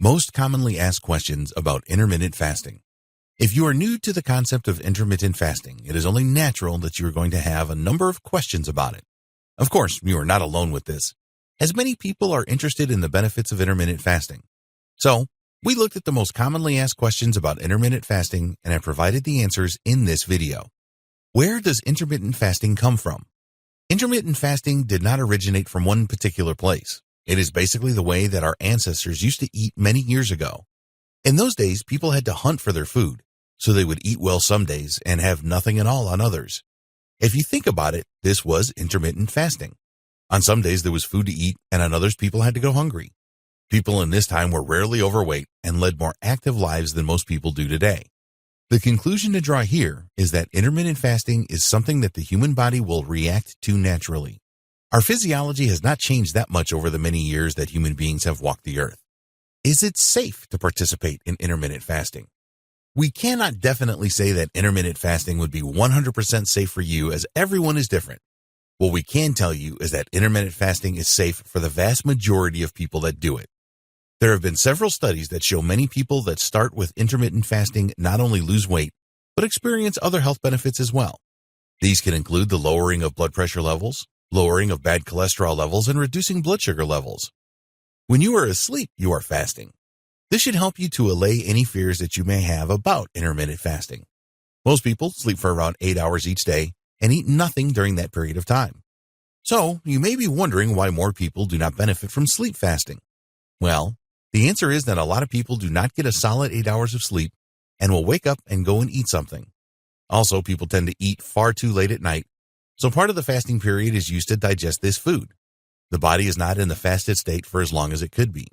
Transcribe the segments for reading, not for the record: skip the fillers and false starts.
Most commonly asked questions about intermittent fasting. If you are new to the concept of intermittent fasting, it is only natural that you are going to have a number of questions about it. Of course, you are not alone with this, as many people are interested in the benefits of intermittent fasting. So, we looked at the most commonly asked questions about intermittent fasting and have provided the answers in this video. Where does intermittent fasting come from? Intermittent fasting did not originate from one particular place. It is basically the way that our ancestors used to eat many years ago. In those days, people had to hunt for their food, so they would eat well some days and have nothing at all on others. If you think about it, this was intermittent fasting. On some days there was food to eat, and on others people had to go hungry. People in this time were rarely overweight and led more active lives than most people do today. The conclusion to draw here is that intermittent fasting is something that the human body will react to naturally. Our physiology has not changed that much over the many years that human beings have walked the earth. Is it safe to participate in intermittent fasting? We cannot definitely say that intermittent fasting would be 100% safe for you, as everyone is different. What we can tell you is that intermittent fasting is safe for the vast majority of people that do it. There have been several studies that show many people that start with intermittent fasting not only lose weight, but experience other health benefits as well. These can include the lowering of blood pressure levels, lowering of bad cholesterol levels, and reducing blood sugar levels. When you are asleep, you are fasting. This should help you to allay any fears that you may have about intermittent fasting. Most people sleep for around 8 hours each day and eat nothing during that period of time. So, you may be wondering why more people do not benefit from sleep fasting. Well, the answer is that a lot of people do not get a solid 8 hours of sleep and will wake up and go and eat something. Also, people tend to eat far too late at night, so part of the fasting period is used to digest this food. The body is not in the fasted state for as long as it could be.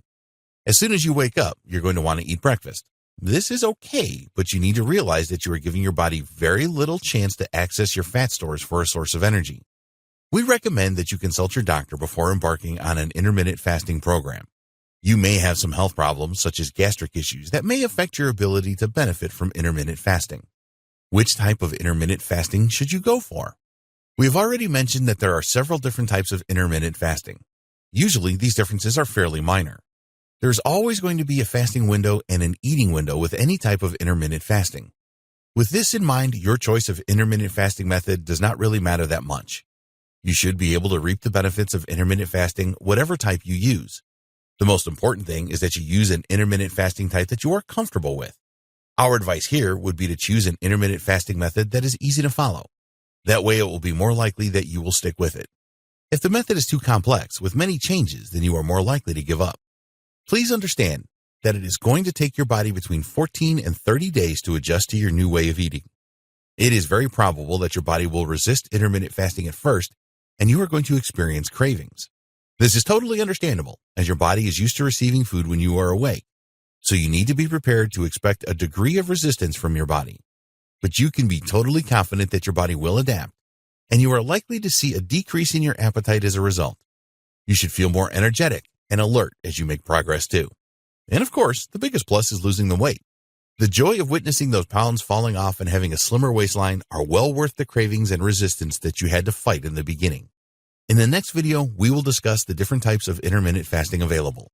As soon as you wake up, you're going to want to eat breakfast. This is okay, but you need to realize that you are giving your body very little chance to access your fat stores for a source of energy. We recommend that you consult your doctor before embarking on an intermittent fasting program. You may have some health problems, such as gastric issues, that may affect your ability to benefit from intermittent fasting. Which type of intermittent fasting should you go for? We have already mentioned that there are several different types of intermittent fasting. Usually, these differences are fairly minor. There's always going to be a fasting window and an eating window with any type of intermittent fasting. With this in mind, your choice of intermittent fasting method does not really matter that much. You should be able to reap the benefits of intermittent fasting whatever type you use. The most important thing is that you use an intermittent fasting type that you are comfortable with. Our advice here would be to choose an intermittent fasting method that is easy to follow. That way it will be more likely that you will stick with it. If the method is too complex with many changes, then you are more likely to give up. Please understand that it is going to take your body between 14 and 30 days to adjust to your new way of eating. It is very probable that your body will resist intermittent fasting at first, and you are going to experience cravings. This is totally understandable, as your body is used to receiving food when you are awake. So you need to be prepared to expect a degree of resistance from your body. But you can be totally confident that your body will adapt, and you are likely to see a decrease in your appetite as a result. You should feel more energetic and alert as you make progress too. And of course, the biggest plus is losing the weight. The joy of witnessing those pounds falling off and having a slimmer waistline are well worth the cravings and resistance that you had to fight in the beginning. In the next video, we will discuss the different types of intermittent fasting available.